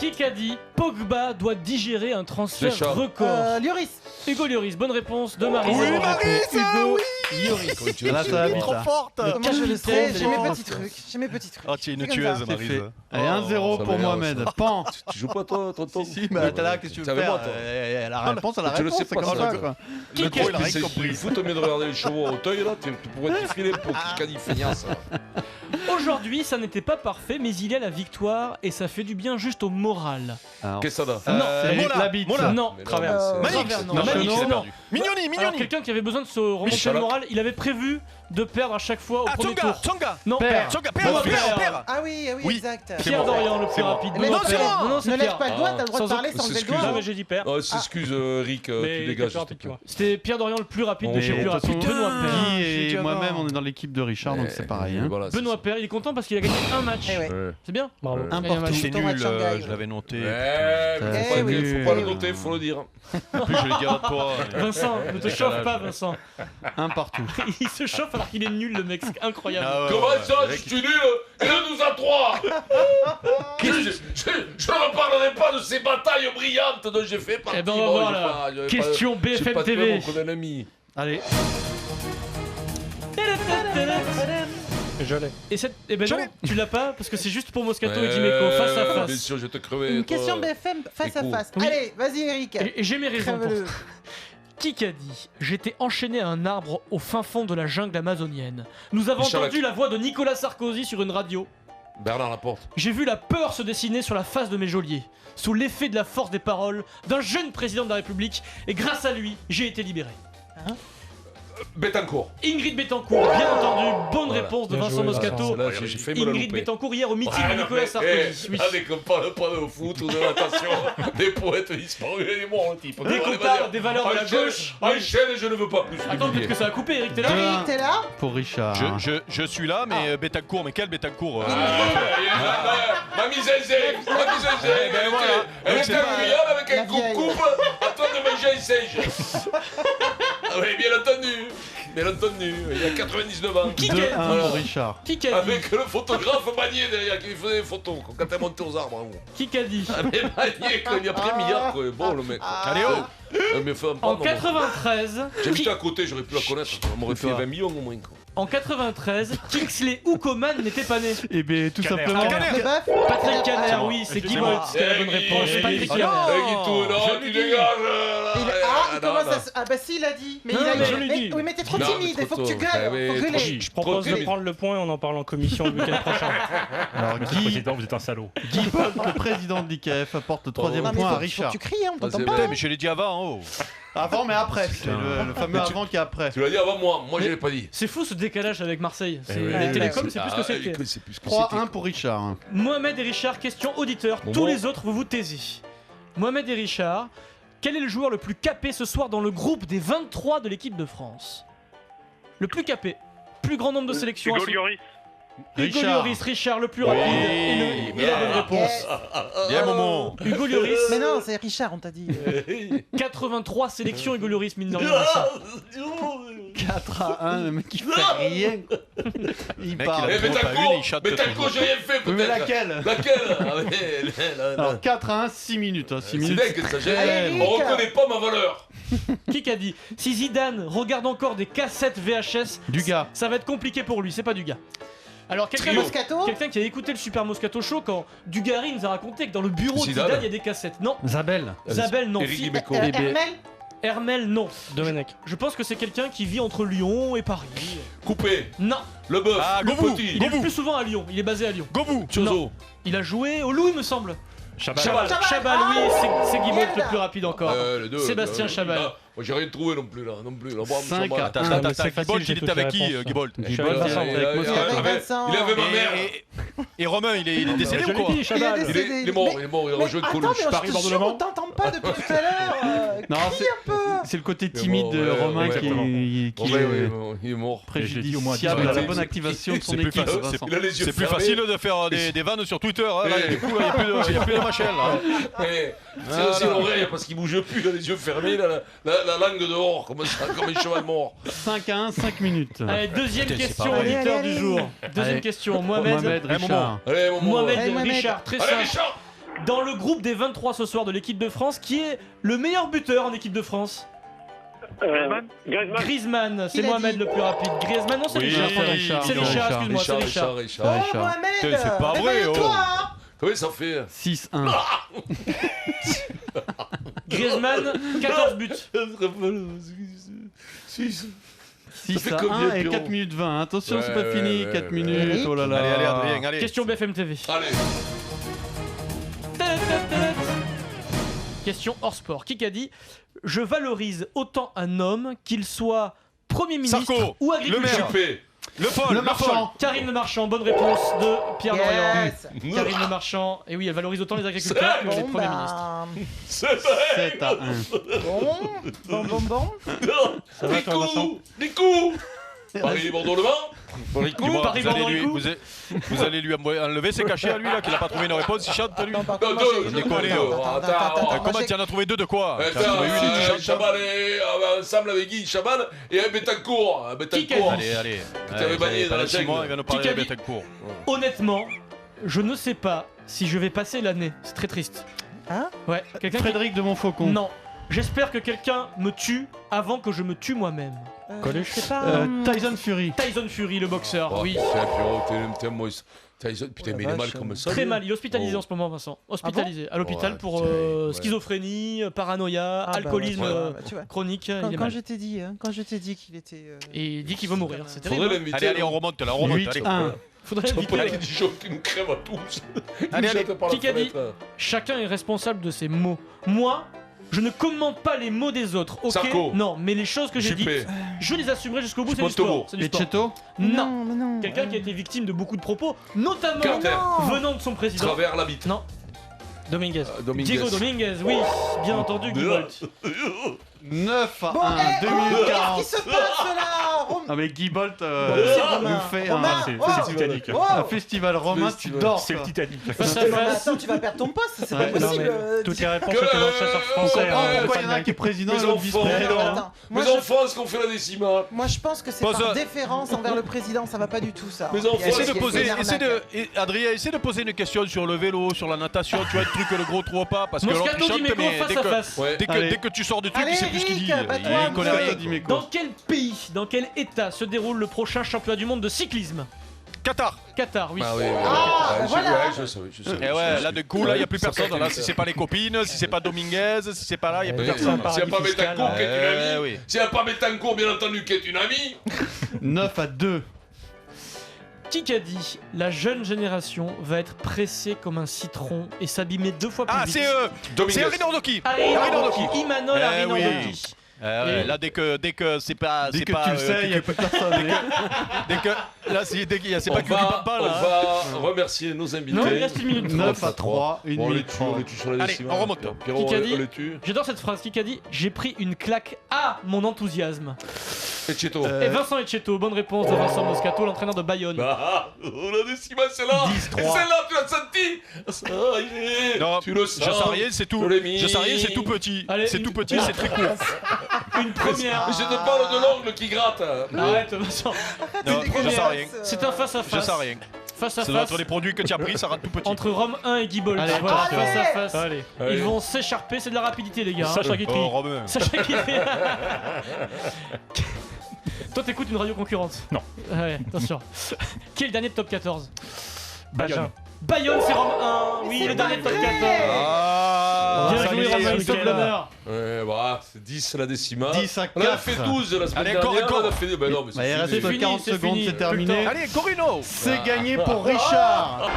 Qui a dit Pogba doit digérer un transfert Deschamps. record Lloris. Hugo Lloris, bonne réponse de Marie. Oui, Maryse, Hugo oui. Lloris. Là, ça va vite, Trop là. forte. Moi je le sais, j'ai mes capitaine. petits trucs. Oh, tu es une C'est comme tueuse, ça. C'est Maryse. fait. Allez, 1-0 ça pour m'énerve, Mohamed. ça. Pan. Tu joues pas toi, tonton? Si, mais t'es là, qu'est-ce que tu veux Savais faire moi, toi. La réponse à la Tu le réponse, sais c'est pas, comme ça, ça, le quoi. Le gros, il a rien C'est compris. fou, mieux de regarder les chevaux à Auteuil, là. Tu pourrais te filer pour qu'il feignasse. Aujourd'hui, ça n'était pas parfait, mais il y a la victoire et ça fait du bien juste au moral. Alors, Qu'est-ce que ça Non, c'est Mola, la bite. Mola. Non, Mais travers. non, mais c'est- Manix. Travers, non. Non, Manix, Manix, il a non. perdu. Mignoni, Alors Mignoni. quelqu'un qui avait besoin de se remonter Michalak. le moral, il avait prévu de perdre à chaque fois au Ah, premier Tsonga, tour. Tsonga. Non, Père. Tsonga, Bon, Père. Ah oui, Oui. exact. C'est Pierre bon. Dorian le plus C'est bon. rapide. Mais Benoît non, c'est Paire. moi. Non, c'est Ne lève Pierre. pas le doigt, t'as le droit de Sans parler sans lever le s'excuse. doigt. Non, mais j'ai dit Pierre. Oh, s'excuse, Rick, tu Mais il était dégages. plus rapide que moi. C'était Pierre Dorian le plus rapide, Oh, mais j'ai mais plus de toute rapide. façon, Benoît Paire. Guy j'ai et dit moi-même, avant. on est dans l'équipe de Richard, donc c'est pareil. Hein. Voilà, c'est Benoît Paire, il est content parce qu'il a gagné un match. Eh ouais. ça. C'est bien. Bravo. Un Et un partout. match. C'est Ton match nul, Shanghai. je l'avais noté. Ouais, mais Eh oui. faut pas le noter, faut le dire. En plus, je l'ai dit à toi. Vincent, ne te chauffe pas, Vincent. Un partout. Il se chauffe alors qu'il est nul, le mec. C'est incroyable. Ah ouais, Comment ouais, ça, ouais. je suis nul? Il nous a trois. Je ne parlerai pas de ces batailles brillantes dont j'ai fait partie. Eh ben, on va Bon, voir j'ai là. pas- j'ai Question pas- j'ai BFM pas de TV. prénom qu'on a un ami. Allez. Je l'ai. Et ben Je non, l'ai. tu l'as pas parce que c'est juste pour Moscato et Ouais, Dimeco face à Bien face. sûr, je vais te crever. Une toi. question BFM face à Écho. face. Oui. Allez, vas-y Eric. Et j'ai mes raisons pour Crève-le. ça. Qui a dit J'étais enchaîné à un arbre au fin fond de la jungle amazonienne. Nous avons Michalak. entendu la voix de Nicolas Sarkozy sur une radio. Bernard Laporte. J'ai vu la peur se dessiner sur la face de mes geôliers, sous l'effet de la force des paroles d'un jeune président de la République, et grâce à lui, j'ai été libéré. Betancourt. Ingrid Betancourt, bien entendu, bonne Voilà. réponse de Bien Vincent joué, Moscato. Là, j'ai fait me la Ingrid louper. Betancourt hier au meeting Ouais, de non, Nicolas mais, Sarkozy. Oui. Allez, qu'on parle pas de foot ou de natation, des poètes disparus, il est mort le type. Dès qu'on parle des valeurs de la gauche. Enchaîne, je ne veux pas plus. Attends, peut-être que ça a coupé, Eric, t'es là Eric, t'es là? Pour Richard. Je suis là, mais Betancourt, mais quel Betancourt Mamie Zézé, Mamie Zézé, Eh ben voilà. elle Donc était c'est pas- incroyable avec la un vieille. coupe, à toi de manger un singe. Ah oui, bien entendu, il y a 99 ans. Qui 2-1 a pour Richard. Qui a dit Avec le photographe Magnier derrière qui faisait des photos quand elle montait aux arbres. Hein. Qui a dit Ah mais Magnier, quand il a pris un milliard, quoi. Bon le mec. Allez, oh. Mais faut en En prendre, moi. 93, J'habitais à côté, j'aurais pu la connaître. On m'aurait fait 20 millions au moins. Quoi. en 93, Kingsley Oukoman n'était pas né. Eh bien, tout Caner. simplement. Caner. Le bœuf? Patrick Caner, Ah, oui, c'est Je Guy sais Bolt pas. qui a la bonne réponse. Patrick Caner. Non, tu dégages. Il commence à se... Ah bah si, il a dit. Mais Non, il a mais je l'ai mais- dit. Oui, mais t'es trop Non, mais timide, il faut trop que tu tôt. gueules. Ouais, Faut mais gueuler. Je propose de prendre le point, on en parle en commission le week-end prochain. Alors, Monsieur le Guy Président, vous êtes un salaud. Bolt, le président de l'IKF, apporte le troisième Non, mais point à faut que Richard. tu cries, hein, on t'entend Vas-y, pas. Putain, mais je l'ai dit avant, oh. Avant, mais après. C'est le fameux Mais tu- avant qui est après. Tu l'as dit avant moi, je l'ai pas dit. C'est fou ce décalage avec Marseille. C'est- oui, les oui, télécoms, oui. c'est plus que c'était. C'est plus que 3-1 pour Richard. Mohamed et Richard, question auditeur. Bon, Tous bon. les autres, vous vous taisez. Mohamed et Richard, quel est le joueur le plus capé ce soir dans le groupe des 23 de l'équipe de France? Le plus capé. Plus grand nombre de sélections. Hugo Lloris. Hugo Richard. Lloris, Richard le plus rapide. Et la bonne réponse. Bien, Momo. Hugo Lloris, Mais non, c'est Richard, on t'a dit. 83 sélections Hugo Lloris, mine de rien. 4-1, le mec il fait rien. Il Mec, parle. il a Mais trop pas une, il chatte Betancourt, toujours. j'ai rien fait Oui, peut-être. mais laquelle Laquelle Ah, mais, là, Alors 4-1, 6 minutes. 6 c'est minutes. dingue que ça gêne. Allez, On Eric. reconnaît pas ma valeur. Qui a dit Si Zidane regarde encore des cassettes VHS, Du gars. ça va être compliqué pour lui, c'est pas du gars. Alors quelqu'un Moscato? quelqu'un qui a écouté le Super Moscato Show quand Dugarry nous a raconté que dans le bureau de Zidane. Zidane il y a des cassettes. Non, Zabel. Zabel non. Eric Dimeco. Hermel? Hermel non. Domenech. Je pense que c'est quelqu'un qui vit entre Lyon et Paris. Coupé. Non, Le bœuf. Ah, Le Gobou. petit. il est le plus souvent à Lyon, il est basé à Lyon. Gobou. Chozo. Il a joué au Loup il me semble. Chabal. Chabal, oui, c'est Guy Bolt le Merde. plus rapide encore. Les deux, Sébastien Chabal. là, moi j'ai rien trouvé non plus là. Bon, nous sommes 5 mal. à Attends, un. attends, mais c'est attends. facile, Gibolt, j'ai il toutes était avec les qui, réponses. Gibolt Je suis avec Vincent, avec Moscato. Avec Vincent. Il avait ma mère. Et Romain, il est décédé Je ou quoi l'ai dit, Chabal. Il est décédé. Il est mort, Mais- il a Mais rejoint attends, Coluche. mais je Paris, te Bordeaux, jure, Le on Mans. t'entend pas depuis tout à l'heure. Non, Crie un peu. c'est le côté Mais timide bon, de ouais, Romain ouais, qui Ouais, est il est mort. Je l'ai dit au moins préjudiciable 10 à la fois. bonne activation de son C'est plus équipe. facile, Vincent. Il a les yeux C'est plus fermés. facile de faire des vannes sur Twitter. Hein, là, du coup, il n'y a plus de machine. Là. C'est aussi l'oreille parce qu'il bouge plus, il a les yeux fermés, la langue dehors, comme un cheval mort. 5-1, 5 minutes. Allez, deuxième Putain, c'est question pas vrai. auditeur Allez, du allez. jour. Deuxième Allez. question, Mohamed. Richard. Allez, mon Mohamed Allez, Mohamed. Richard, très Allez, simple. Richard. dans le groupe des 23 ce soir de l'équipe de France, qui est le meilleur buteur en équipe de France? Griezmann, c'est Qui l'a Mohamed dit le plus rapide. Griezmann, non, c'est Oui, Richard. c'est Richard. C'est Richard, excuse-moi, c'est Richard. Oh, Mohamed C'est pas vrai, oh. réveille-toi. Comment ça fait 6-1. Griezmann, 14 buts. 6 fait à combien, 1 et Pierrot 4 minutes 20. Attention, Ouais, c'est pas fini. ouais, 4 ouais, minutes. Oh là là. Allez, Adrien, allez. Question BFM TV. Allez. Question hors sport. Qui a dit je valorise autant un homme qu'il soit Premier ministre Sarko, ou Le agriculteur? Maire. Juppé. Le Foll, Le Marchand. Karine Le Marchand, bonne réponse de Pierre Dorian. Yes. Karine Le Marchand, et oui, elle valorise autant les agriculteurs que les Bon, premiers ministres. bah... C'est vrai. 7 à 1. Bon. Ça va, Des toi, Vincent? coups. Des coups. Paris-Bordeaux-Le-Mans. Dis-moi, Paris, Bordeaux, les coups. Vous allez lui enlever ses cachets à lui là, qu'il a pas trouvé une réponse, il chante lui. Attends, par Non, contre, moi, deux, j'ai- déconne, Comment moi, tu en as trouvé 2 de quoi? Attends, Tu en as trouvé une et tu chantes. Chaban ensemble avec Guy Chaban et un Betancourt. Un Betancourt. Allez. t'avais banni dans la jungle. Simon, il va nous parler de Qui a dit Betancourt. Honnêtement, je ne sais pas si je vais passer l'année. C'est très triste. Hein? Ouais, quelqu'un qui... Frédéric de Montfaucon. Non. J'espère que quelqu'un me tue avant que je me tue moi-même. Je sais pas. Tyson Fury. Tyson Fury, le boxeur, oui. Putain, Pierrot, t'es un monstre. Putain, mais il est mal comme ça. Très lui. mal, il est hospitalisé Oh. en ce moment, Vincent. Hospitalisé à l'hôpital Ouais, pour putain, ouais. schizophrénie, paranoïa, Ah, bah, alcoolisme bah, tu vois. chronique. Quand, il est quand mal. je t'ai dit, qu'il était. Et il dit qu'il va mourir. C'est terrible. Faudrait hein. l'inviter. Allez, on remonte là, on remonte. 8 Allez. 1. Faudrait Pas l'inviter. qu'il dit chaud, qui nous crève à tous. Allez, Il nous jette par la Qui a dit fenêtre. Chacun est responsable de ses mots. Moi, je ne commente pas les mots des autres, ok? Sarko. Non, mais les choses que j'ai dites, Juppé. je les assumerai jusqu'au bout, c'est du Montauban. sport. C'est du Et sport. Cheto. Non. mais non. Quelqu'un qui a été victime de beaucoup de propos, notamment Carter. venant de son président. Travers la bite. Non. Dominguez. Dominguez. Diego Dominguez, oui, bien entendu, Guy Bolt. 9 à Bon, 1. 2 minutes Qu'est-ce 40. qui se passe là Ah mais Guy Bolt Romain. nous fait Romain, un, c'est oh, le Titanic. un festival romain, tu Festival. dors. C'est le quoi. Titanic. Face à Non, mais face. attends, tu vas perdre ton poste, c'est Ouais, pas Non, possible. mais toutes les réponses Que- étaient dans le chasseur français. Ah, Ouais, pourquoi il y en a un qui est président et mes l'autre enfants. vice-président hein Attends, moi, Mes je- enfants, est-ce qu'on fait la décimale? moi je pense que c'est Pose- par déférence envers le président, ça va pas du tout ça. Mes enfants, Il y a- Essaie il y de a poser, une arnaque. Adrien, essaie de poser une question sur le vélo, sur la natation, tu vois, le truc que le gros trouve pas, parce que l'autre il Moscato chante, Dimeco mais face à face. Ouais. Allez. dès que tu sors du truc, Allez, il sait plus ce qu'il dit. Eric, bats-toi, Il connaît rien. Dans quel pays, dans quel état se déroule le prochain championnat du monde de cyclisme? Qatar. Qatar, oui. Ah oui, Ah, bah voilà. je savais. Et ouais, là, de coup, là, il n'y a plus Ça personne. fait Là, que- si c'est pas les copines, si c'est pas Dominguez, si c'est pas là, il n'y a plus Ouais. personne. C'est un S'il n'y a pas paradis fiscal, Betancourt qui est une Eh amie, oui. s'il n'y a pas Betancourt, bien entendu, qui est une amie, 9 à 2. Qui a dit la jeune génération va être pressée comme un citron et s'abîmer 2 fois plus Ah, vite? c'est Dominguez. Harry Nordoki. Harry Nordoki. Nordoki. Imanol Eh Harry oui. Nordoki. Ouais, là, dès que c'est pas. Dès c'est que pas, tu le sais, il n'y a plus personne. Dès que. Là, c'est On pas que du papa, on là. va remercier nos invités. Non, il reste 1 minute 30. 9 à 3, 1 Bon, on les minute tue, on les 30. tue sur la Allez, décimale. on remonte. Pierrot, Qui a on dit les tue. J'adore cette phrase. Qui a dit j'ai pris une claque à mon enthousiasme. Et Cheto. Et Vincent Etcheto, bonne réponse de Vincent Moscato, l'entraîneur de Bayonne. Ah, la décimale, c'est là. 10-3. Et celle-là, tu l'as senti. Ça y est. Non, tu le je sens. sais rien, c'est tout. Je l'ai mis. Je sais rien, c'est tout petit. Allez, C'est une- tout petit, c'est très court. Une première. Mais je te parle de l'ongle qui gratte. Arrête, Vincent. Non, je sais rien. C'est un face à Je face. sais rien. Face à Ça doit face être les produits que tu as pris, ça rate tout petit. entre Rome 1 et Guy Bolt. Allez, Voilà, allez. face à face. Allez. Allez. Ils vont s'écharper, c'est de la rapidité les gars. hein. Sacha Guitry. Oh, Romain. Sacha Guitry. Toi t'écoutes une radio concurrente? Non. Ouais, attention. Qui est le dernier de top 14? Bayonne. Bayonne c'est Rome 1. Oui, c'est le dernier de pas top vrai. 14. Ah, Bien salut, joué Romain, il Michael. sauve l'honneur. Ouais, bah, c'est 10 la décimale. 10 à On a 4. fait 12 la semaine Allez, encore, dernière. encore. On a fait. Ben non, mais Bah, il c'est reste fini. fini, 40 c'est secondes, fini. c'est Plus le terminé. temps. Allez, Corino. C'est gagné pour Richard.